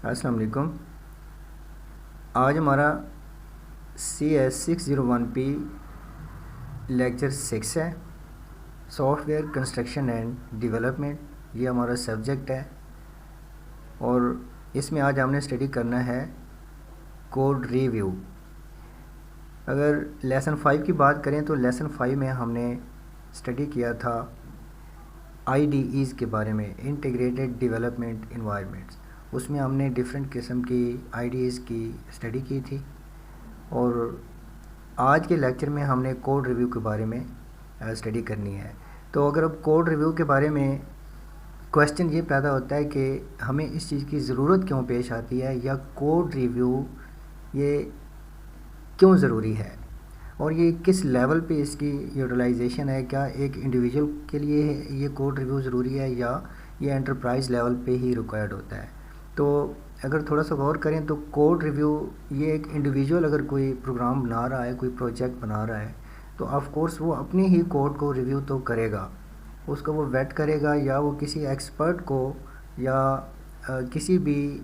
अस्सलाम वालेकुम। आज हमारा CS601P लेक्चर 6 है। सॉफ्टवेयर कंस्ट्रक्शन एंड डेवलपमेंट ये हमारा सब्जेक्ट है और इसमें आज हमने स्टडी करना है कोड रिव्यू। अगर लेसन 5 की बात करें तो लेसन 5 में हमने स्टडी किया था IDEs के बारे में, इंटीग्रेटेड डेवलपमेंट इन्वायरमेंट्स। उसमें हमने डिफरेंट किस्म की IDEs की स्टडी की थी और आज के लेक्चर में हमने कोड रिव्यू के बारे में स्टडी करनी है। तो अगर अब कोड रिव्यू के बारे में क्वेश्चन ये पैदा होता है कि हमें इस चीज़ की ज़रूरत क्यों पेश आती है या कोड रिव्यू ये क्यों ज़रूरी है और ये किस लेवल पे इसकी यूटिलाइजेशन है। क्या एक इंडिविजुअल के लिए ये कोड रिव्यू ज़रूरी है या ये एंटरप्राइज़ लेवल पे ही रिक्वायर्ड होता है। तो अगर थोड़ा सा गौर करें तो कोड रिव्यू ये एक इंडिविजुअल अगर कोई प्रोग्राम बना रहा है, कोई प्रोजेक्ट बना रहा है, तो ऑफ कोर्स वो अपने ही कोड को रिव्यू तो करेगा, उसको वो वेट करेगा या वो किसी एक्सपर्ट को या किसी भी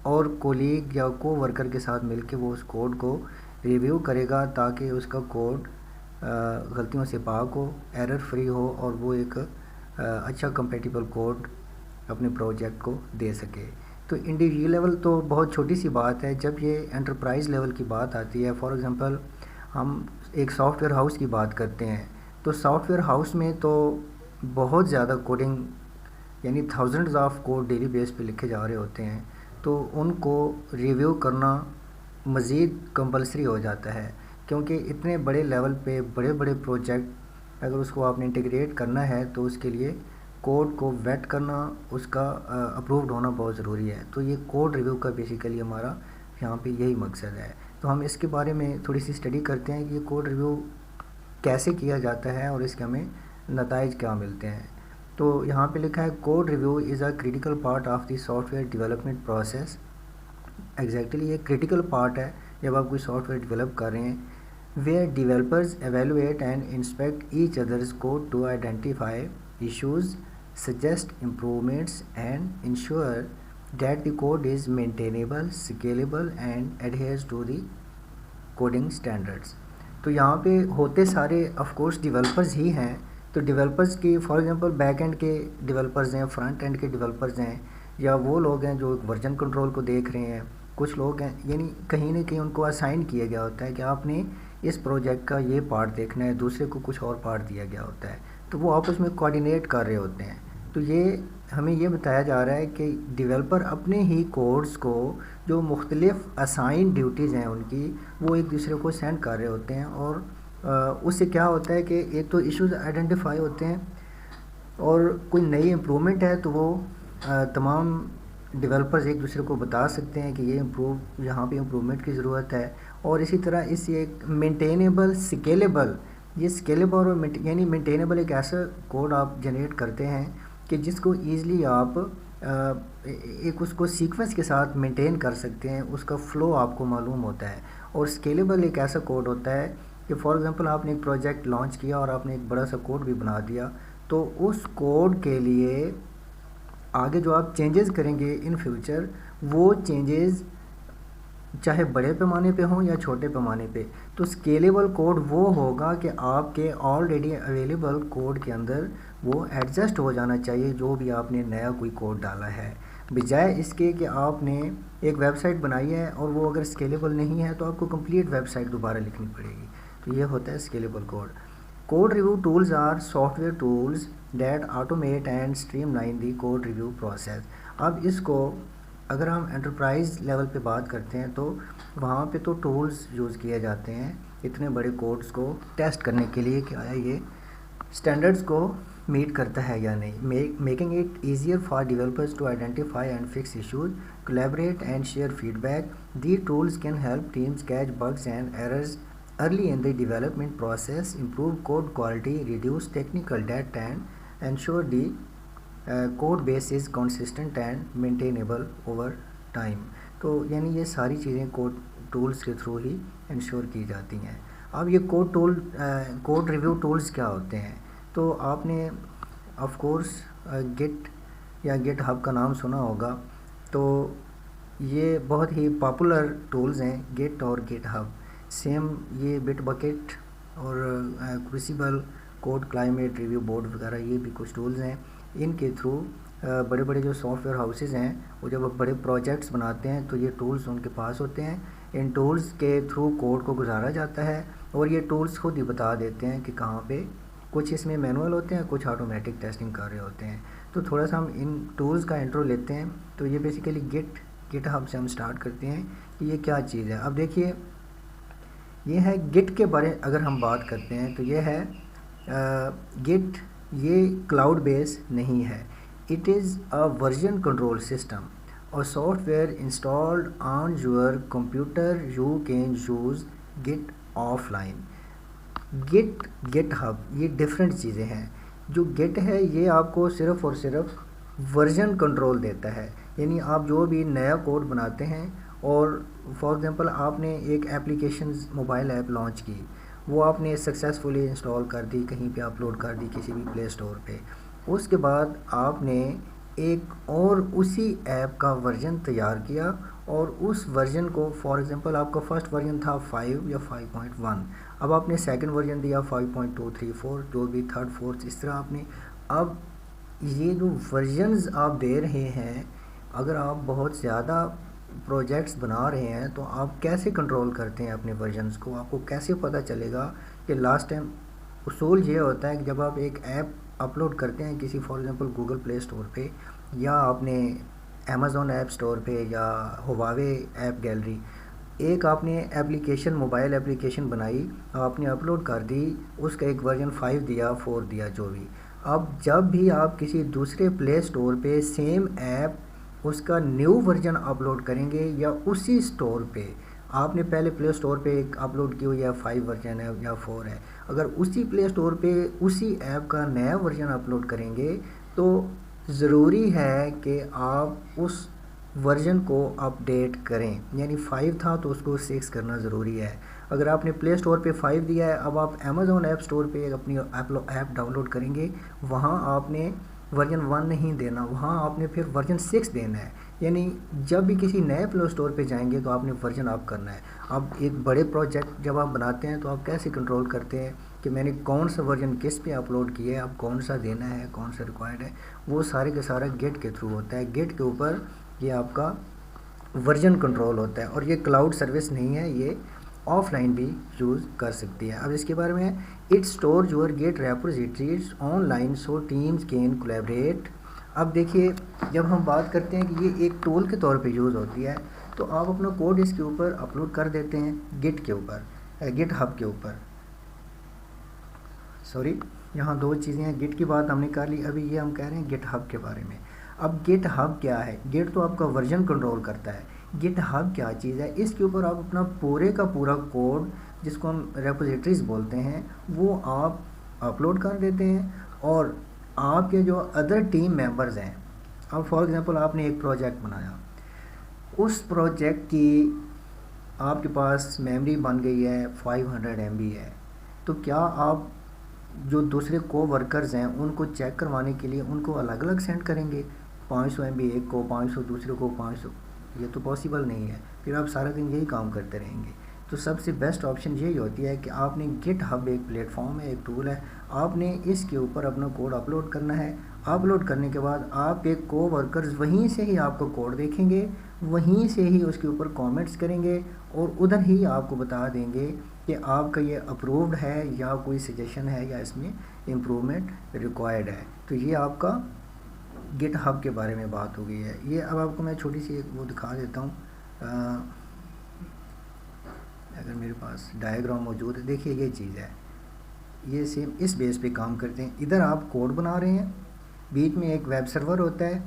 और कोलीग या को वर्कर के साथ मिलकर वो उस कोड को रिव्यू करेगा ताकि उसका कोड गलतियों से पाक हो, एरर फ्री हो और वो एक अच्छा कंपैटिबल कोड अपने प्रोजेक्ट को दे सके। तो इंडिविजुअल लेवल तो बहुत छोटी सी बात है। जब ये एंटरप्राइज़ लेवल की बात आती है, फॉर एग्ज़ाम्पल हम एक सॉफ्टवेयर हाउस की बात करते हैं, तो सॉफ्टवेयर हाउस में तो बहुत ज़्यादा कोडिंग यानी thousands of code daily base पे लिखे जा रहे होते हैं, तो उनको रिव्यू करना मज़ीद कंपलसरी हो जाता है क्योंकि इतने बड़े लेवल पे बड़े बड़े प्रोजेक्ट अगर उसको आपने इंटीग्रेट करना है तो उसके लिए कोड को वेट करना, उसका अप्रूव्ड होना बहुत ज़रूरी है। तो ये कोड रिव्यू का बेसिकली हमारा यहाँ पे यही मकसद है। तो हम इसके बारे में थोड़ी सी स्टडी करते हैं कि ये कोड रिव्यू कैसे किया जाता है और इसके हमें नताइज क्या मिलते हैं। तो यहाँ पे लिखा है code review is a critical part of the software development process. Exactly ये क्रिटिकल पार्ट है जब आप कोई सॉफ्टवेयर डेवलप कर रहे हैं, where developers evaluate and inspect each others code to identify issues, suggest improvements and ensure that the code is maintainable, scalable and adheres to the coding standards। तो यहाँ पे होते सारे ऑफ कोर्स डेवलपर्स ही हैं। तो डेवलपर्स की for example back and के developers हैं, फ्रंट एंड के डेवलपर्स हैं, या वो लोग हैं जो वर्जन कंट्रोल को देख रहे हैं। कुछ लोग हैं यानी कहीं ना कहीं उनको असाइन किया गया होता है कि आपने इस प्रोजेक्ट का ये पार्ट देखना है, दूसरे को कुछ और पार्ट दिया गया होता है, तो वो आपस में कोऑर्डिनेट कर रहे होते हैं। तो ये हमें ये बताया जा रहा है कि डेवलपर अपने ही कोड्स को जो मुख्तलिफ असाइन ड्यूटीज़ हैं उनकी वो एक दूसरे को सेंड कर रहे होते हैं और उससे क्या होता है कि एक तो इश्यूज आइडेंटिफाई होते हैं और कोई नई इम्प्रूवमेंट है तो वो तमाम डेवलपर्स एक दूसरे को बता सकते हैं कि ये यहाँ पे इम्प्रूवमेंट की ज़रूरत है। और इसी तरह इस एक मेंटेनेबल स्केलेबल, ये स्केलेबल और यानी मेंटेनेबल एक ऐसा कोड आप जनरेट करते हैं कि जिसको ईज़िली आप एक उसको सीक्वेंस के साथ मेंटेन कर सकते हैं, उसका फ़्लो आपको मालूम होता है। और स्केलेबल एक ऐसा कोड होता है कि फॉर एग्ज़ाम्पल आपने एक प्रोजेक्ट लॉन्च किया और आपने एक बड़ा सा कोड भी बना दिया, तो उस कोड के लिए आगे जो आप चेंजेस करेंगे इन फ्यूचर, वो चेंजेस चाहे बड़े पैमाने पे हों या छोटे पैमाने पे, तो स्केलेबल कोड वो होगा कि आपके ऑलरेडी अवेलेबल कोड के अंदर वो एडजस्ट हो जाना चाहिए जो भी आपने नया कोई कोड डाला है, बजाय इसके कि आपने एक वेबसाइट बनाई है और वो अगर स्केलेबल नहीं है तो आपको कंप्लीट वेबसाइट दोबारा लिखनी पड़ेगी। तो ये होता है scalable code. Code review tools are software tools that automate and streamline the code review process. अब इसको अगर हम एंटरप्राइज़ लेवल पे बात करते हैं तो वहाँ पे तो टूल्स यूज़ किए जाते हैं इतने बड़े कोड्स को टेस्ट करने के लिए कि आया ये स्टैंडर्ड्स को मीट करता है या नहीं। Making it easier for developers to identify and fix issues, collaborate and share feedback. The tools can help teams catch bugs and errors early in the development process, improve code quality, reduce technical debt and ensure the code base is consistent and maintainable over time। तो यानी ये सारी चीज़ें code tools के through ही ensure की जाती हैं। अब ये कोड रिव्यू टूल्स क्या होते हैं? तो आपने ऑफ कोर्स गिट या गिट हब का नाम सुना होगा। तो ये बहुत ही पॉपुलर टूल्स हैं गिट और गिटहब। सेम ये बिटबकेट और crucible, code climate review board वगैरह ये भी कुछ टूल्स हैं। इनके थ्रू बड़े बड़े जो सॉफ्टवेयर हाउसेज हैं वो जब बड़े प्रोजेक्ट्स बनाते हैं तो ये टूल्स उनके पास होते हैं। इन टूल्स के थ्रू कोड को गुजारा जाता है और ये टूल्स खुद ही बता देते हैं कि कहाँ पे, कुछ इसमें मैनुअल होते हैं, कुछ ऑटोमेटिक टेस्टिंग कर रहे होते हैं। तो थोड़ा सा हम इन टूल्स का इंट्रो लेते हैं। तो ये बेसिकली गिटहब से हम स्टार्ट करते हैं कि ये क्या चीज़ है। अब देखिए, ये है गिट के बारे अगर हम बात करते हैं तो ये है गिट, ये क्लाउड बेस नहीं है। It is a version control system और software installed on your computer. You can use Git offline. Git, GitHub ये डिफरेंट चीज़ें हैं। जो गिट है ये आपको सिर्फ़ और सिर्फ वर्जन कंट्रोल देता है, यानी आप जो भी नया कोड बनाते हैं और फॉर एग्ज़ाम्पल आपने एक एप्लीकेशन मोबाइल ऐप लॉन्च की, वो आपने सक्सेसफुली इंस्टॉल कर दी, कहीं पे अपलोड कर दी किसी भी प्ले स्टोर पे। उसके बाद आपने एक और उसी ऐप का वर्जन तैयार किया और उस वर्जन को, फॉर एग्ज़ाम्पल आपका फर्स्ट वर्जन था 5 या 5.1, अब आपने सेकंड वर्जन दिया 5.2, 3, 4, जो भी थर्ड फोर्थ, इस तरह आपने। अब ये जो वर्जन्स आप दे रहे हैं, अगर आप बहुत ज़्यादा प्रोजेक्ट्स बना रहे हैं तो आप कैसे कंट्रोल करते हैं अपने वर्जन्स को? आपको कैसे पता चलेगा कि लास्ट टाइम? उसूल ये होता है कि जब आप एक ऐप अपलोड करते हैं किसी, for example Google play store पे, या आपने अमेज़ॉन ऐप स्टोर पे, या हुवावे ऐप गैलरी, एक आपने एप्लीकेशन, मोबाइल एप्लीकेशन बनाई, आपने अपलोड कर दी, उसका एक वर्जन 5 दिया, 4 दिया, जो भी। अब जब भी आप किसी दूसरे प्ले स्टोर पे सेम ऐप, उसका न्यू वर्जन अपलोड करेंगे या उसी स्टोर पे, आपने पहले प्ले स्टोर पे एक अपलोड की हुई है 5 वर्जन है या 4 है, अगर उसी प्ले स्टोर पे उसी ऐप का नया वर्जन अपलोड करेंगे तो ज़रूरी है कि आप उस वर्जन को अपडेट करें। यानी 5 था तो उसको 6 करना ज़रूरी है। अगर आपने प्ले स्टोर पे 5 दिया है, अब आप अमेज़ॉन ऐप स्टोर पे अपनी ऐप डाउनलोड करेंगे, वहाँ आपने वर्जन 1 नहीं देना, वहाँ आपने फिर वर्जन 6 देना है। यानी जब भी किसी नए प्ले स्टोर पे जाएंगे तो आपने वर्जन अप करना है। अब एक बड़े प्रोजेक्ट जब आप बनाते हैं तो आप कैसे कंट्रोल करते हैं कि मैंने कौन सा वर्जन किस पे अपलोड किया है, अब कौन सा देना है, कौन सा रिक्वायर्ड है, वो सारे के सारा गिट के थ्रू होता है। गिट के ऊपर ये आपका वर्जन कंट्रोल होता है और ये क्लाउड सर्विस नहीं है, ये ऑफलाइन भी यूज़ कर सकती है। अब इसके बारे में, it store your Git repositories online so teams can collaborate. अब देखिए, जब हम बात करते हैं कि ये एक टूल के तौर पे यूज़ होती है, तो आप अपना कोड इसके ऊपर अपलोड कर देते हैं गिट के ऊपर, गिटहब के ऊपर। सॉरी, यहाँ दो चीज़ें हैं, गिट की बात हमने कर ली, अभी ये हम कह रहे हैं गिटहब के बारे में। अब गिटहब क्या है? गिट तो आपका वर्जन कंट्रोल करता है, गिटहब क्या चीज़ है? इसके ऊपर आप अपना पूरे का पूरा कोड, जिसको हम रेपोजिटरीज बोलते हैं, वो आप अपलोड कर देते हैं और आपके जो अदर टीम मेंबर्स हैं, अब फॉर एग्ज़ाम्पल आपने एक प्रोजेक्ट बनाया, उस प्रोजेक्ट की आपके पास मेमोरी बन गई है 500 MB है, तो क्या आप जो दूसरे को वर्कर्स हैं उनको चेक करवाने के लिए उनको अलग अलग सेंड करेंगे? 500 MB एक को, 500 दूसरे को, 500, ये तो पॉसिबल नहीं है। फिर आप सारा दिन यही काम करते रहेंगे। तो सबसे बेस्ट ऑप्शन यही होती है कि आपने गिटहब एक प्लेटफॉर्म है, एक टूल है, आपने इसके ऊपर अपना कोड अपलोड करना है। अपलोड करने के बाद आप एक को वर्कर्स वहीं से ही आपको कोड देखेंगे, वहीं से ही उसके ऊपर कमेंट्स करेंगे और उधर ही आपको बता देंगे कि आपका ये अप्रूव्ड है या कोई सजेशन है या इसमें इम्प्रूवमेंट रिक्वायर्ड है। तो ये आपका गिटहब के बारे में बात हो गई है। ये अब आपको मैं छोटी सी एक वो दिखा देता हूँ, अगर मेरे पास डायग्राम मौजूद है। देखिए ये चीज़ है, ये सेम इस बेस पे काम करते हैं। इधर आप कोड बना रहे हैं, बीच में एक वेब सर्वर होता है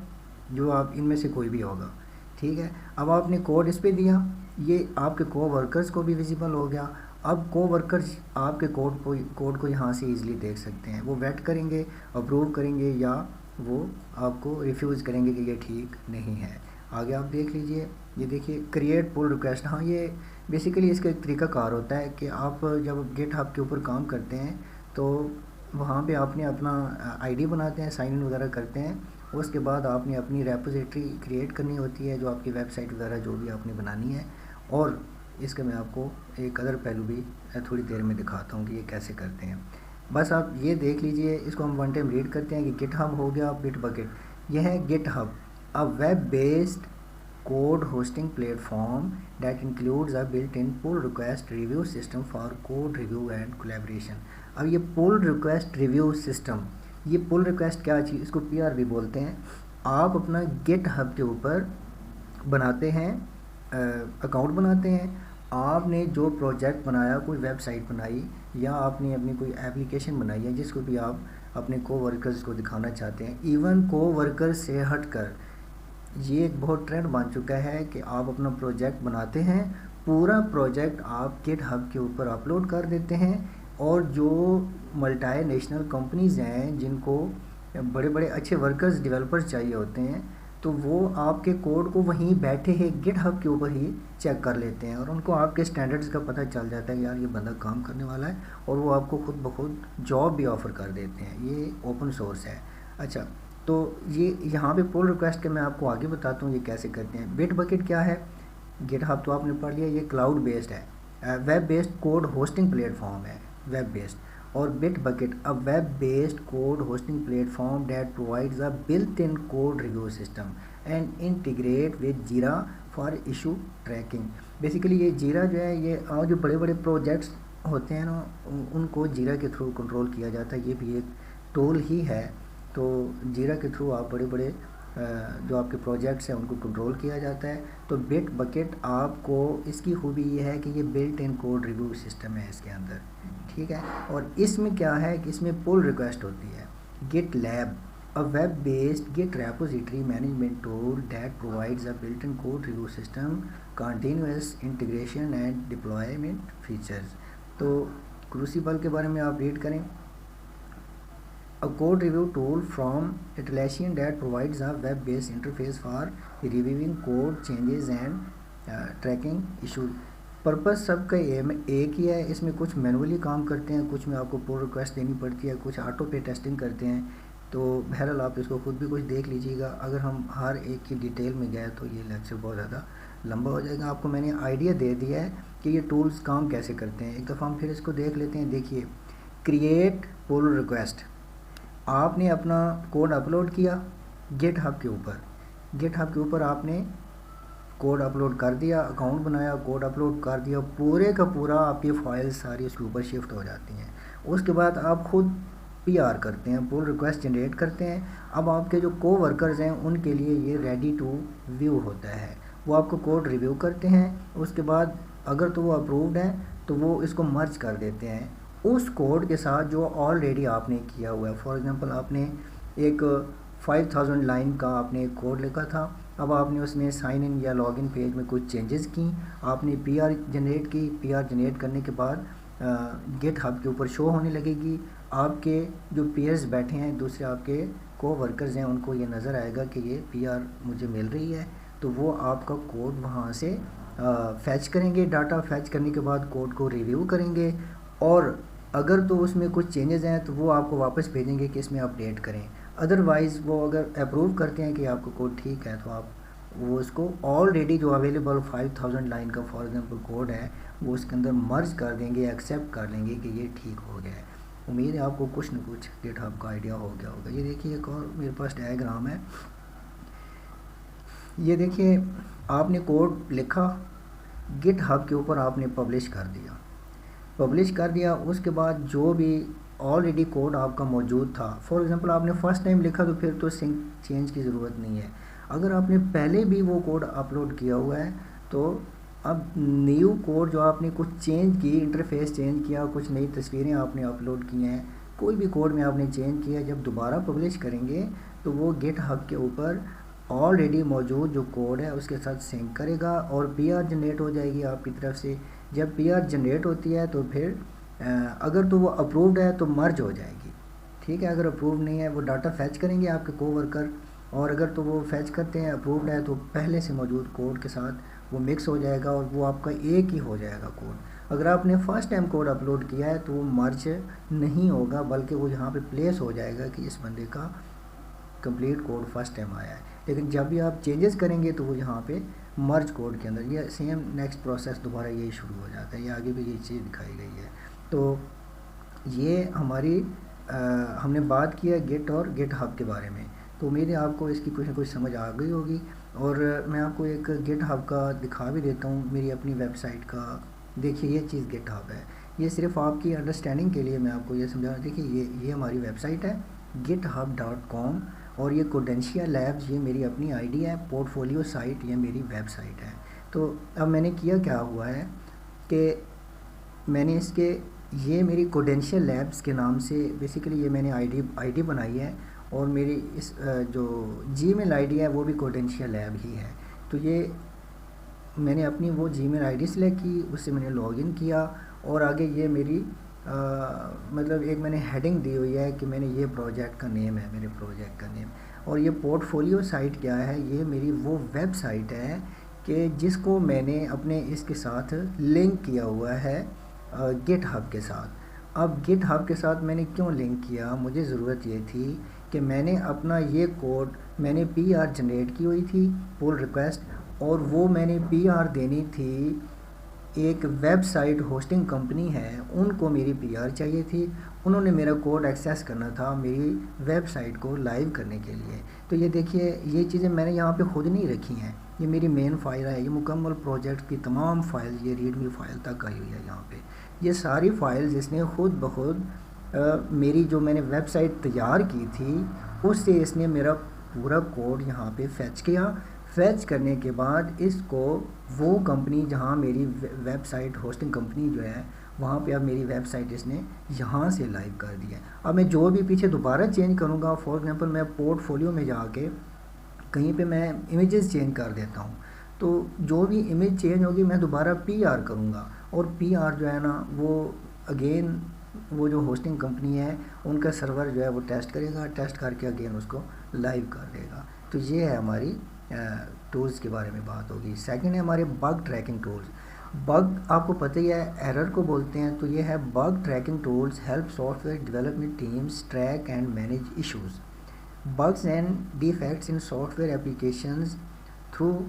जो आप इनमें से कोई भी होगा, ठीक है। अब आपने कोड इस पे दिया, ये आपके को वर्कर्स को भी विजिबल हो गया। अब को वर्कर्स आपके कोड को यहाँ से इजीली देख सकते हैं, वो वेट करेंगे, अप्रूव करेंगे या वो आपको रिफ्यूज़ करेंगे कि ये ठीक नहीं है। आगे आप देख लीजिए, ये देखिए क्रिएट पुल रिक्वेस्ट। हाँ, ये बेसिकली इसका एक तरीका कार होता है कि आप जब गिटहब के ऊपर काम करते हैं तो वहाँ पे आपने अपना आईडी बनाते हैं, साइन इन वगैरह करते हैं उसके बाद आपने अपनी रेपोजिटरी क्रिएट करनी होती है, जो आपकी वेबसाइट वगैरह जो भी आपने बनानी है। और इसका मैं आपको एक अदर पहलू भी थोड़ी देर में दिखाता हूँ कि ये कैसे करते हैं। बस आप ये देख लीजिए, इसको हम वन टाइम रीड करते हैं कि गिटहब हो गया, बिटबकेट। यह है GitHub, a web based code hosting platform that includes a built-in pull request review system for code review and collaboration। अब ये pull request review system, ये pull request क्या चीज़, इसको PR भी बोलते हैं। आप अपना GitHub के ऊपर बनाते हैं, अकाउंट बनाते हैं, आपने जो प्रोजेक्ट बनाया, कोई वेबसाइट बनाई या आपने अपनी कोई एप्लीकेशन बनाई है जिसको भी आप अपने कोवर्कर्स को दिखाना चाहते हैं। इवन कोवर्कर से हटकर ये एक बहुत ट्रेंड बन चुका है कि आप अपना प्रोजेक्ट बनाते हैं, पूरा प्रोजेक्ट आप गिटहब के ऊपर अपलोड कर देते हैं, और जो मल्टी नेशनल कंपनीज़ हैं जिनको बड़े बड़े अच्छे वर्कर्स डेवलपर्स चाहिए होते हैं, तो वो आपके कोड को वहीं बैठे ही गिटहब के ऊपर ही चेक कर लेते हैं, और उनको आपके स्टैंडर्ड्स का पता चल जाता है यार ये बंदा काम करने वाला है, और वो आपको खुद ब खुद जॉब भी ऑफ़र कर देते हैं। ये ओपन सोर्स है। अच्छा, तो ये यहाँ पे पुल रिक्वेस्ट के मैं आपको आगे बताता हूँ ये कैसे करते हैं। बिटबकेट क्या है, गिटहब तो आपने पढ़ लिया, ये क्लाउड बेस्ड है, web based code hosting platform है, वेब बेस्ड। और Bitbucket a web based code hosting platform that provides a built in code review system and integrate with जीरा फॉर इशू ट्रैकिंग। बेसिकली ये जीरा जो है, ये जो बड़े बड़े प्रोजेक्ट्स होते हैं ना, उनको जीरा के थ्रू कंट्रोल किया जाता है। ये भी एक टूल ही है, तो जीरा के थ्रू आप बड़े बड़े जो आपके प्रोजेक्ट्स हैं उनको कंट्रोल किया जाता है। तो बिटबकेट आपको, इसकी खूबी ये है कि ये built in code review system है इसके अंदर, ठीक है। और इसमें क्या है कि इसमें पुल रिक्वेस्ट होती है। GitLab a web based Git repository management tool that provides a built in code review system, continuous integration and deployment features. तो क्रूसिबल के बारे में आप रीड करें। A code review tool from Atlassian that provides a web-based interface for reviewing code changes and tracking issues। Purpose सबका एक ही है, इसमें कुछ मैनुअली काम करते हैं, कुछ में आपको पुल रिक्वेस्ट देनी पड़ती है, कुछ ऑटो पे टेस्टिंग करते हैं। तो बहरहाल आप इसको खुद भी कुछ देख लीजिएगा। अगर हम हर एक की डिटेल में गए तो ये लेक्चर बहुत ज़्यादा लंबा हो जाएगा। आपको मैंने आइडिया दे दिया है कि ये टूल्स काम कैसे करते हैं। एक दफ़ा हम फिर इसको देख लेते हैं। देखिए, क्रिएट पुल रिक्वेस्ट, आपने अपना कोड अपलोड किया गिटहब के ऊपर, गिटहब के ऊपर आपने कोड अपलोड कर दिया, अकाउंट बनाया, कोड अपलोड कर दिया, पूरे का पूरा आपकी फाइल्स सारी उसके ऊपर शिफ्ट हो जाती हैं। उसके बाद आप खुद PR करते हैं, पुल रिक्वेस्ट जनरेट करते हैं। अब आपके जो कोवर्कर्स हैं उनके लिए ये रेडी टू व्यू होता है, वो आपको कोड रिव्यू करते हैं। उसके बाद अगर तो वो अप्रूव्ड है तो वो इसको मर्ज कर देते हैं उस कोड के साथ जो ऑलरेडी आपने किया हुआ है। फॉर एग्जांपल आपने एक 5000 लाइन का आपने एक कोड लिखा था, अब आपने उसमें साइन इन या लॉगिन पेज में कुछ चेंजेस की, आपने PR जनरेट की। PR जनरेट करने के बाद गिटहब के ऊपर शो होने लगेगी। आपके जो पीयर्स बैठे हैं, दूसरे आपके कोवर्कर्स हैं, उनको ये नज़र आएगा कि ये PR मुझे मिल रही है, तो वो आपका कोड वहाँ से फैच करेंगे। डाटा फैच करने के बाद कोड को रिव्यू करेंगे, और अगर तो उसमें कुछ चेंजेस हैं तो वो आपको वापस भेजेंगे कि इसमें अपडेट करें। अदरवाइज़ वो अगर अप्रूव करते हैं कि आपका कोड ठीक है तो आप वो उसको ऑलरेडी जो अवेलेबल 5000 लाइन का फॉर एग्जांपल कोड है वो उसके अंदर मर्ज कर देंगे, एक्सेप्ट कर लेंगे कि ये ठीक हो गया है। उम्मीद है आपको कुछ न कुछ गिटहब का आइडिया हो गया होगा। ये देखिए एक और मेरे पास डायग्राम है। ये देखिए, आपने कोड लिखा, गिटहब के ऊपर आपने पब्लिश कर दिया, उसके बाद जो भी ऑलरेडी कोड आपका मौजूद था, फॉर एग्जांपल आपने फ़र्स्ट टाइम लिखा तो फिर तो सिंक चेंज की ज़रूरत नहीं है। अगर आपने पहले भी वो कोड अपलोड किया हुआ है तो अब न्यू कोड जो आपने कुछ चेंज की, इंटरफेस चेंज किया, कुछ नई तस्वीरें आपने अपलोड की हैं, कोई भी कोड में आपने चेंज किया, जब दोबारा पब्लिश करेंगे तो वो गिटहब के ऊपर ऑलरेडी मौजूद जो कोड है उसके साथ सिंक करेगा और PR जनरेट हो जाएगी आपकी तरफ से। जब PR जनरेट होती है तो फिर अगर तो वो अप्रूव्ड है तो मर्ज हो जाएगी, ठीक है। अगर अप्रूव नहीं है वो डाटा फैच करेंगे आपके कोवर्कर, और अगर तो वो फैच करते हैं अप्रूव्ड है तो पहले से मौजूद कोड के साथ वो मिक्स हो जाएगा और वो आपका एक ही हो जाएगा कोड। अगर आपने फर्स्ट टाइम कोड अपलोड किया है तो वो मर्ज नहीं होगा, बल्कि वो यहाँ पे प्लेस हो जाएगा कि इस बंदे का कंप्लीट कोड फर्स्ट टाइम आया है, लेकिन जब भी आप चेंजेस करेंगे तो वो यहाँ पे मर्ज कोड के अंदर ये सेम नेक्स्ट प्रोसेस दोबारा यही शुरू हो जाता है। ये आगे भी ये चीज़ दिखाई गई है। तो ये हमारी हमने बात किया गिट और गिट हब के बारे में। तो उम्मीद है आपको इसकी कुछ ना कुछ समझ आ गई होगी। और मैं आपको एक गिट हब का दिखा भी देता हूँ, मेरी अपनी वेबसाइट का। देखिए ये चीज़ गिट हब है, ये सिर्फ आपकी अंडरस्टैंडिंग के लिए मैं आपको ये समझा। देखिए ये हमारी वेबसाइट है github.com, और ये कोडेंशिया लैब्स ये मेरी अपनी आईडी है, पोर्टफोलियो साइट ये मेरी वेबसाइट है। तो अब मैंने किया क्या हुआ है कि मैंने इसके ये मेरी कोडेंशियल लैब्स के नाम से बेसिकली ये मैंने आईडी बनाई है, और मेरी इस जो जीमेल आईडी है वो भी कोडेंशियल लैब ही है। तो ये मैंने अपनी वो जीमेल आईडी सेलेक्ट की, उससे मैंने लॉगिन किया, और आगे ये मेरी मतलब एक मैंने हेडिंग दी हुई है कि मैंने ये प्रोजेक्ट का नेम है, मेरे प्रोजेक्ट का नेम। और ये पोर्टफोलियो साइट क्या है, ये मेरी वो वेबसाइट है कि जिसको मैंने अपने इसके साथ लिंक किया हुआ है गिट हब के साथ। अब गिट हब के साथ मैंने क्यों लिंक किया, मुझे ज़रूरत ये थी कि मैंने अपना ये कोड मैंने PR जनरेट की हुई थी, पुल रिक्वेस्ट, और वो मैंने PR देनी थी एक वेबसाइट होस्टिंग कंपनी है, उनको मेरी PR चाहिए थी। उन्होंने मेरा कोड एक्सेस करना था मेरी वेबसाइट को लाइव करने के लिए। तो ये देखिए ये चीज़ें मैंने यहाँ पे खुद नहीं रखी हैं, ये मेरी मेन फाइल है, ये मुकम्मल प्रोजेक्ट की तमाम फाइल ये रीडमी फाइल तक आई हुई है। यहाँ पे ये सारी फाइल्स इसने खुद ब खुद मेरी जो मैंने वेबसाइट तैयार की थी उससे इसने मेरा पूरा कोड यहाँ पे फेच किया। फेच करने के बाद इसको वो कंपनी जहाँ मेरी वेबसाइट होस्टिंग कंपनी जो है वहाँ पे अब मेरी वेबसाइट इसने यहाँ से लाइव कर दी है। अब मैं जो भी पीछे दोबारा चेंज करूँगा, फॉर एग्जांपल मैं पोर्टफोलियो में जाके कहीं पे मैं इमेजेस चेंज कर देता हूँ, तो जो भी इमेज चेंज होगी मैं दोबारा PR करूँगा, और PR जो है ना वो अगेन वो जो होस्टिंग कंपनी है उनका सर्वर जो है वो टेस्ट करेगा, टेस्ट करके अगेन उसको लाइव कर देगा। तो ये है हमारी टूल्स के बारे में बात होगी। सेकंड है हमारे बग ट्रैकिंग टूल्स। बग आपको पता ही है एरर को बोलते हैं, तो ये है bug tracking tools help software development teams track and manage issues bugs and defects in software applications through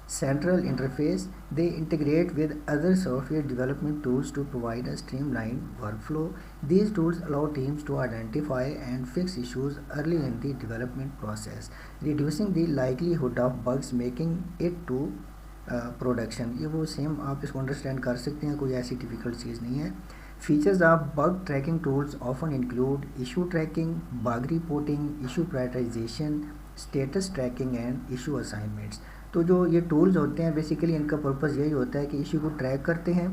central interface. They integrate with other software development tools to provide a streamlined workflow. These tools allow teams to identify and fix issues early in the development process, reducing the likelihood of bugs making it to production. ये वो same आप इसको understand कर सकते हैं, कोई ऐसी difficult चीज़ नहीं है। Features of bug tracking tools often include issue tracking, bug reporting, issue prioritization, status tracking and issue assignments. तो जो ये टूल्स होते हैं बेसिकली इनका पर्पज़ यही होता है कि इशू को ट्रैक करते हैं,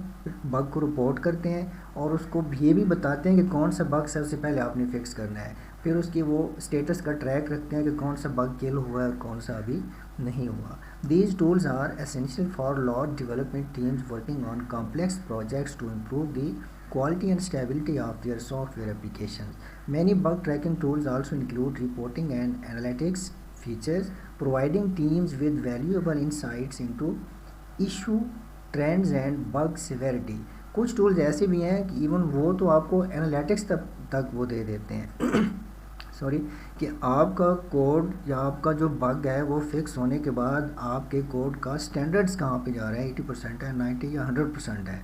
बग को रिपोर्ट करते हैं, और उसको ये भी बताते हैं कि कौन सा बग सबसे पहले आपने फिक्स करना है। फिर उसकी वो स्टेटस का ट्रैक रखते हैं कि कौन सा बग किल हुआ है और कौन सा अभी नहीं हुआ। These tools are essential for large development teams working on complex projects to improve the quality and stability of their software applications. Many bug tracking tools also include reporting and analytics features, providing teams with valuable insights into issue trends and bug severity. कुछ tools ऐसे भी हैं कि even वो तो आपको analytics तक वो दे देते हैं सॉरी कि आपका कोड या आपका जो बग है वो फिक्स होने के बाद आपके कोड का स्टैंडर्ड्स कहाँ पे जा रहा है, 80% है, 90 या 100% है।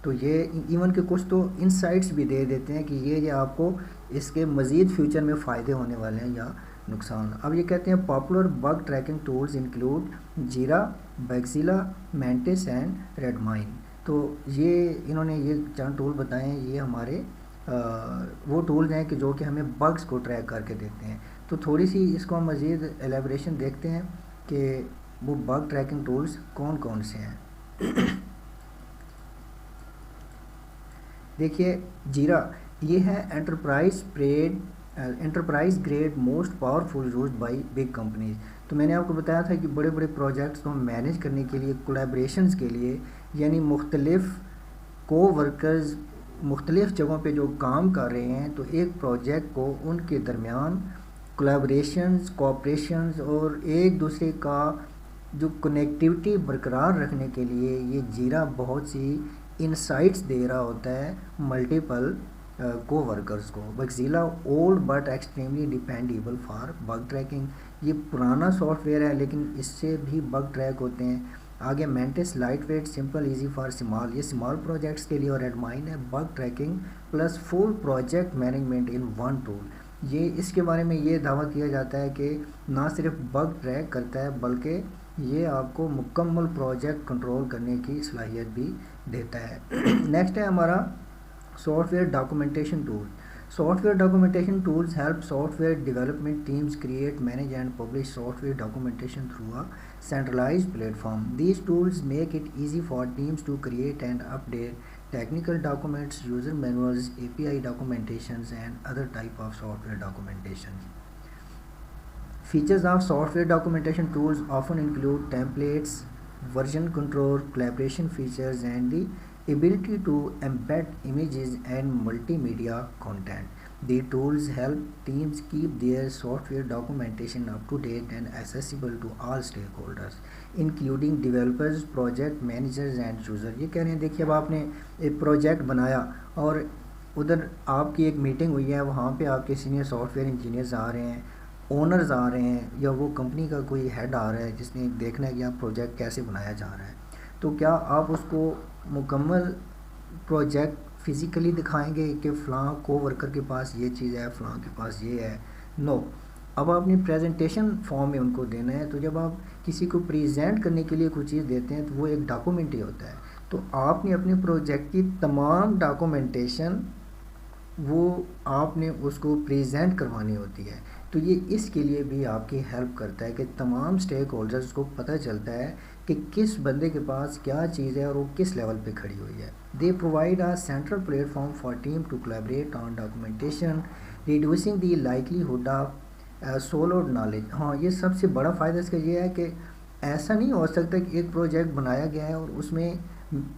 तो ये इवन के कुछ तो इनसाइट्स भी दे देते हैं कि ये आपको इसके मज़ीद फ्यूचर में फ़ायदे होने वाले हैं या नुकसान। अब ये कहते हैं popular bug tracking tools include Jira, Bugzilla, mantis and रेडमाइन। तो ये इन्होंने ये 4 टूल बताए हैं, ये हमारे वो टूल्स हैं कि जो कि हमें बग्स को ट्रैक करके देते हैं। तो थोड़ी सी इसको हम मज़ीद एलेबरेशन देखते हैं कि वो बग ट्रैकिंग टूल्स कौन कौन से हैं। देखिए जीरा ये है enterprise grade most powerful used by big companies. तो मैंने आपको बताया था कि बड़े बड़े प्रोजेक्ट्स को मैनेज करने के लिए, कोलैबोरेशंस के लिए, यानी मुख्तलिफ को-वर्कर्स मुख्तलिफ जगहों पे जो काम कर रहे हैं, तो एक प्रोजेक्ट को उनके दरमियान कोलैबोरेशंस, कोऑपरेशंस और एक दूसरे का जो कनेक्टिविटी बरकरार रखने के लिए ये जीरा बहुत सी इनसाइट्स दे रहा होता है मल्टीपल को वर्कर्स को। Bugzilla old but extremely dependable for bug tracking, ये पुराना सॉफ्टवेयर है लेकिन इससे भी बग ट्रैक होते हैं। आगे Mantis lightweight simple easy for small, ये स्मॉल प्रोजेक्ट्स के लिए, और एडमाइन है bug tracking plus full project management in one tool. ये इसके बारे में ये दावा किया जाता है कि ना सिर्फ बग ट्रैक करता है बल्कि ये आपको मुकम्मल प्रोजेक्ट कंट्रोल करने की सलाहियत भी देता है। नेक्स्ट है हमारा software documentation tool. Software documentation tools help software development teams create, manage and publish software documentation through a centralized platform. These tools make it easy for teams to create and update technical documents, user manuals, API documentations and other type of software documentation. Features of software documentation tools often include templates, version control, collaboration features and the ability to embed images and multimedia content. The tools help teams keep their software documentation up to date and accessible to all stakeholders, including developers, project managers and users. ये कह रहे हैं, देखिए अब आपने एक project बनाया और उधर आपकी एक मीटिंग हुई है, वहाँ पे आपके सीनियर सॉफ्टवेयर इंजीनियर्स आ रहे हैं, ओनर्स आ रहे हैं, या वो कंपनी का कोई हेड आ रहा है जिसने देखना है कि आप प्रोजेक्ट कैसे बनाया जा रहा है। तो क्या आप उसको मुकम्मल प्रोजेक्ट फिज़िकली दिखाएंगे कि फ़लाँ को वर्कर के पास ये चीज़ है, फ़लाँ के पास ये है? नो। अब आपने प्रेजेंटेशन फॉर्म में उनको देना है। तो जब आप किसी को प्रेजेंट करने के लिए कोई चीज़ देते हैं तो वो एक डॉक्यूमेंट ही होता है। तो आपने अपने प्रोजेक्ट की तमाम डॉक्यूमेंटेशन वो आपने उसको प्रेजेंट करवानी होती है। तो ये इसके लिए भी आपकी हेल्प करता है कि तमाम स्टेक होल्डर्स को पता चलता है कि किस बंदे के पास क्या चीज़ है और वो किस लेवल पे खड़ी हुई है। They provide a central platform for team to collaborate on documentation, reducing the likelihood of siloed knowledge. हाँ, ये सबसे बड़ा फ़ायदा इसका ये है कि ऐसा नहीं हो सकता कि एक प्रोजेक्ट बनाया गया है और उसमें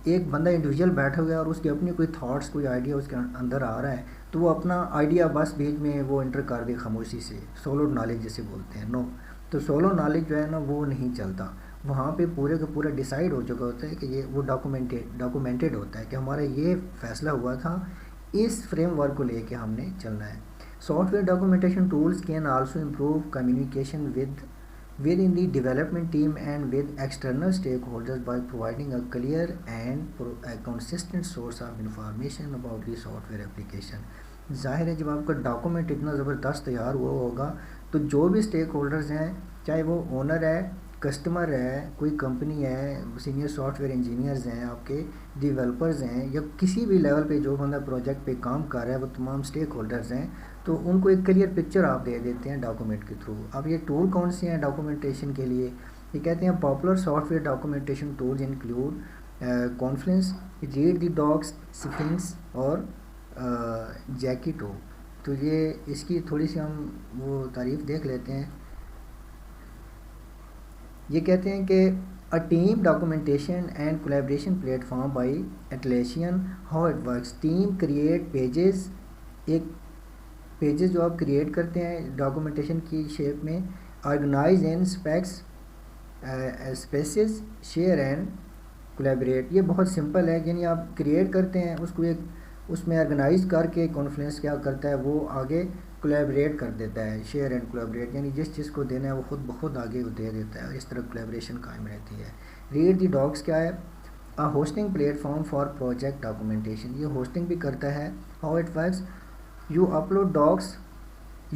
एक बंदा इंडिविजुअल बैठा हुआ है और उसके अपने कोई थॉट्स, कोई आइडिया उसके अंदर आ रहा है तो वो अपना आइडिया बस बीच में वो इंटर कर दे खामोशी से, सोलो नॉलेज जिसे बोलते हैं। नो, तो सोलो नॉलेज जो है ना वो नहीं चलता। वहाँ पे पूरे का पूरा डिसाइड हो चुका होता है कि ये वो डॉक्यूमेंटेड होता है कि हमारा ये फैसला हुआ था, इस फ्रेमवर्क को लेके हमने चलना है। Software documentation tools can also improve communication within the development team and with external stakeholders by providing a clear and a consistent source of information about the software application. जाहिर है जब आपका डॉक्यूमेंट इतना ज़बरदस्त तैयार हुआ होगा तो जो भी स्टेक होल्डर्स हैं, चाहे वो ओनर है, कस्टमर है, कोई कंपनी है, सीनियर सॉफ्टवेयर इंजीनियर्स हैं, आपके डेवलपर्स हैं, या किसी भी लेवल पे जो बंदा प्रोजेक्ट पे काम कर रहा है वो तमाम स्टेक होल्डर्स हैं, तो उनको एक क्लियर पिक्चर आप दे देते हैं डॉक्यूमेंट के थ्रू। अब ये टूल कौन से हैं डॉक्यूमेंटेशन के लिए? ये कहते हैं popular software documentation tools include conference, read the docs, Sphinx और जैकी2। तो ये इसकी थोड़ी सी हम वो तारीफ़ देख लेते हैं। ये कहते हैं कि a team documentation and collaboration platform by Atlassian. How it works? Team create pages, एक पेजेस जो आप क्रिएट करते हैं डॉक्यूमेंटेशन की शेप में, organise in spaces, share and collaborate. ये बहुत सिंपल है, यानी आप क्रिएट करते हैं उसको, एक उसमें ऑर्गेनाइज करके कॉन्फ्रेंस क्या करता है वो आगे कोलैबोरेट कर देता है, शेयर एंड कोलैबोरेट, यानी जिस चीज़ को देना है वो खुद ब खुद आगे वो दे देता है और इस तरह कोलैबोरेशन कायम रहती है। रीड द डॉक्स क्या है? A hosting platform for project documentation, ये होस्टिंग भी करता है। How it works? You upload docs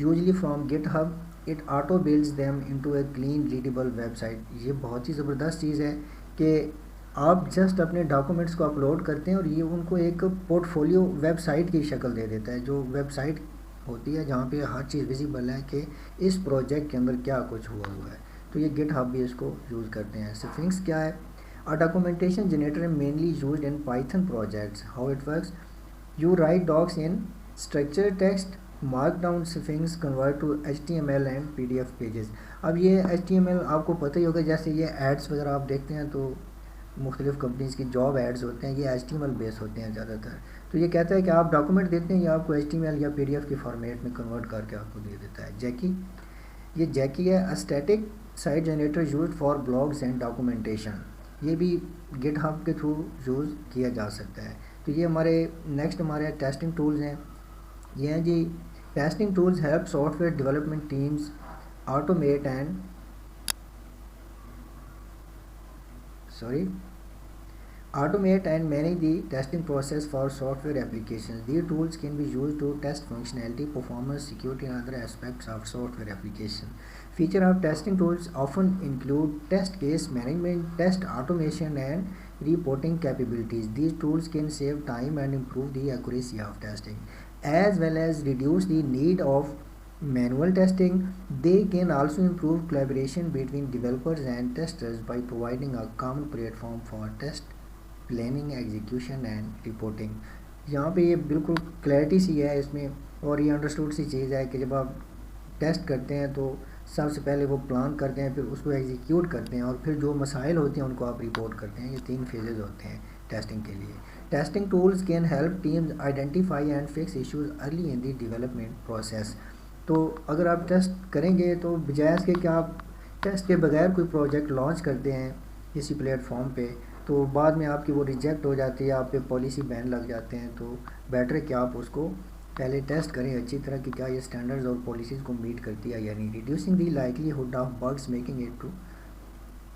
usually from GitHub. It auto builds them into a clean readable website. ये बहुत ही ज़बरदस्त चीज़ है कि आप जस्ट अपने डॉक्यूमेंट्स को अपलोड करते हैं और ये उनको एक पोर्टफोलियो वेबसाइट की शक्ल दे देता है, जो वेबसाइट होती है जहाँ पे हर चीज़ विजिबल है कि इस प्रोजेक्ट के अंदर क्या कुछ हुआ है। तो ये GitHub भी इसको यूज़ करते हैं। स्फिंक्स क्या है? A documentation generator mainly used in Python projects. How it works? You write docs in structure text, markdown Sphinx convert to HTML and PDF pages. अब ये HTML आपको पता ही होगा, जैसे ये एड्स वगैरह आप देखते हैं तो मुख्तलिफ़ कंपनीज़ की जॉब एड्स होते हैं, ये HTML बेस होते हैं ज़्यादातर। तो ये कहता है कि आप डॉक्यूमेंट देते हैं या आपको HTML या PDF के फॉर्मेट में कन्वर्ट करके आपको दे देता है। जैकी, ये जैकी है a static site generator used for blogs and documentation. ये भी GitHub के थ्रू यूज़ किया जा सकता है। तो ये हमारे नेक्स्ट हमारे टेस्टिंग टूल्स हैं। ये हैं जी, testing tools help software development teams automate and automate and manage the testing process for software applications. These tools can be used to test functionality, performance, security, and other aspects of software application. Feature of testing tools often include test case management, test automation, and reporting capabilities. These tools can save time and improve the accuracy of testing, as well as reduce the need of manual testing. They can also improve collaboration between developers and testers by providing a common platform for test planning, execution and reporting. यहाँ पे ये बिल्कुल clarity सी है इसमें, और ये understood सी चीज़ है कि जब आप टेस्ट करते हैं तो सबसे पहले वो प्लान करते हैं, फिर उसको एग्जीक्यूट करते हैं, और फिर जो मसाइल होते हैं उनको आप रिपोर्ट करते हैं। ये 3 फेजेस होते हैं टेस्टिंग के लिए। Testing tools can help teams identify and fix issues early in the development process. तो अगर आप टेस्ट करेंगे तो बजाय इसके कि आप टेस्ट के बगैर कोई प्रोजेक्ट लॉन्च करते हैं किसी प्लेटफॉर्म पे, तो बाद में आपकी वो रिजेक्ट हो जाती है, आप पे पॉलिसी बैन लग जाते हैं, तो बेटर है कि आप उसको पहले टेस्ट करें अच्छी तरह कि क्या ये स्टैंडर्ड्स और पॉलिसीज़ को मीट करती है या नहीं। Reducing the likelihood of bugs making it to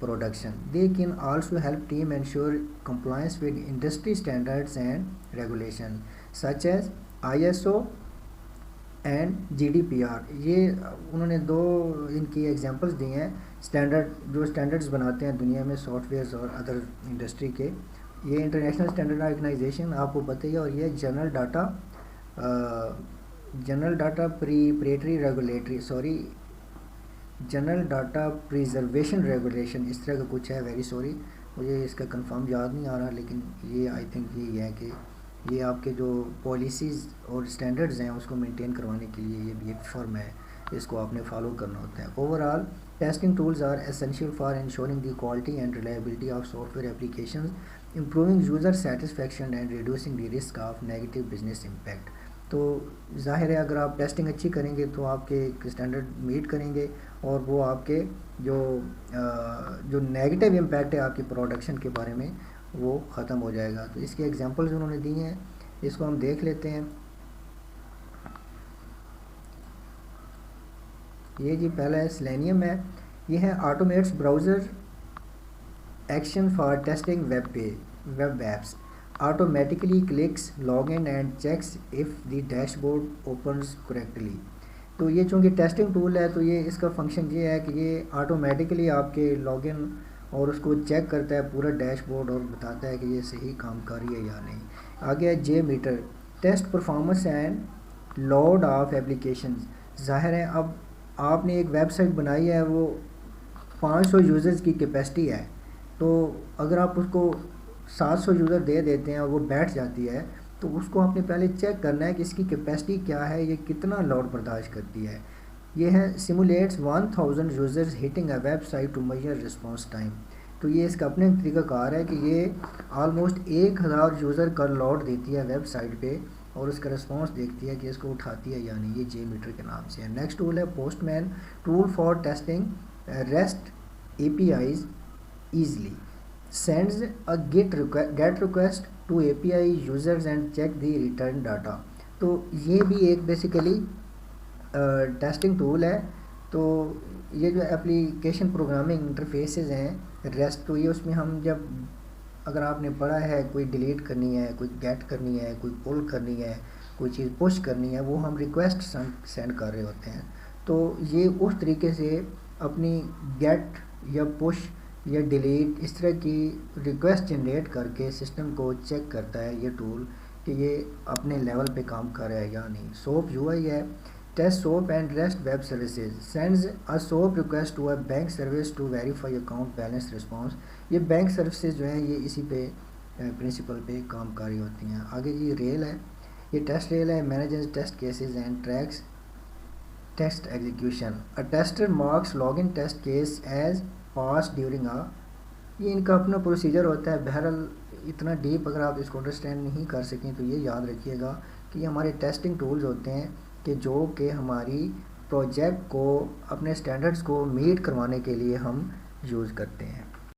production. They can also help team ensure compliance with industry standards and regulation such as ISO and GDPR। ये उन्होंने 2 इनकी एग्जांपल्स दी हैं, जो स्टैंडर्ड्स बनाते हैं दुनिया में सॉफ्टवेयर्स और अदर इंडस्ट्री के। ये इंटरनेशनल स्टैंडर्ड ऑर्गेनाइजेशन आपको पता ही है, और ये जनरल डाटा प्रिजर्वेशन रेगुलेशन, इस तरह का कुछ है। वेरी सॉरी, मुझे इसका कंफर्म याद नहीं आ रहा, लेकिन ये आई थिंक ये है कि ये आपके जो पॉलिसीज़ और स्टैंडर्ड्स हैं उसको मेंटेन करवाने के लिए ये भी एक फर्म है, इसको आपने फॉलो करना होता है। Overall testing tools are essential for ensuring the quality and reliability of software applications, improving user satisfaction and reducing the risk of negative business impact. तो जाहिर है अगर आप टेस्टिंग अच्छी करेंगे तो आपके स्टैंडर्ड मीट करेंगे, और वो आपके जो नेगेटिव इम्पैक्ट है आपकी प्रोडक्शन के बारे में वो ख़त्म हो जाएगा। तो इसके एग्जांपल्स उन्होंने दी हैं, इसको हम देख लेते हैं। ये जी पहला है सेलेनियम है, ये है automates browser action for testing web apps, automatically clicks log in and checks if the dashboard opens correctly. तो ये चूँकि टेस्टिंग टूल है तो ये इसका फंक्शन ये है कि ये ऑटोमेटिकली आपके लॉगिन और उसको चेक करता है पूरा डैशबोर्ड और बताता है कि ये सही काम कर रही है या नहीं। आगे है JMeter, test performance and load of applications. जाहिर है अब आपने एक वेबसाइट बनाई है, वो 500 यूज़र्स की कैपेसिटी है, तो अगर आप उसको 700 यूज़र दे देते हैं और वो बैठ जाती है, तो उसको आपने पहले चेक करना है कि इसकी कैपेसिटी क्या है, ये कितना लोड बर्दाश्त करती है। ये है simulates 1000 users hitting a website to measure response time. तो ये इसका अपने तरीक़ाकार है कि ये ऑलमोस्ट 1000 यूज़र का लोड देती है वेबसाइट पे, और उसका रिस्पांस देखती है कि इसको उठाती है या नहीं। ये JMeter के नाम से है। नेक्स्ट टूल है Postman, tool for testing REST APIs easily, sends a get request to API users and check the return data. तो ये भी एक बेसिकली टेस्टिंग टूल है। तो ये जो एप्लीकेशन प्रोग्रामिंग इंटरफेसेस हैं रेस्ट, तो ये उसमें हम जब अगर आपने पढ़ा है कोई डिलीट करनी है, कोई गेट करनी है, कोई पुल करनी है, कोई चीज़ पुश करनी है, वो हम रिक्वेस्ट सेंड कर रहे होते हैं। तो ये उस तरीके से अपनी गेट या पुश या डिलीट इस तरह की रिक्वेस्ट जनरेट करके सिस्टम को चेक करता है ये टूल कि ये अपने लेवल पे काम कर रहा है या नहीं। SOAP UI है, test SOAP and REST web services, sends a SOAP request to a bank service to verify account balance response. ये बैंक सर्विसेज जो हैं ये इसी पे प्रिंसिपल पे काम कर रही होती हैं। आगे जी रेल है, ये टेस्ट रेल है, manages test cases and tracks test execution. A tester marks login test case as pass during ये इनका अपना प्रोसीजर होता है। बहरहाल इतना डीप अगर आप इसको अंडरस्टैंड नहीं कर सकें तो ये याद रखिएगा कि ये हमारे टेस्टिंग टूल्स होते हैं कि जो कि हमारी प्रोजेक्ट को अपने स्टैंडर्ड्स को मीट करवाने के लिए हम यूज़ करते हैं।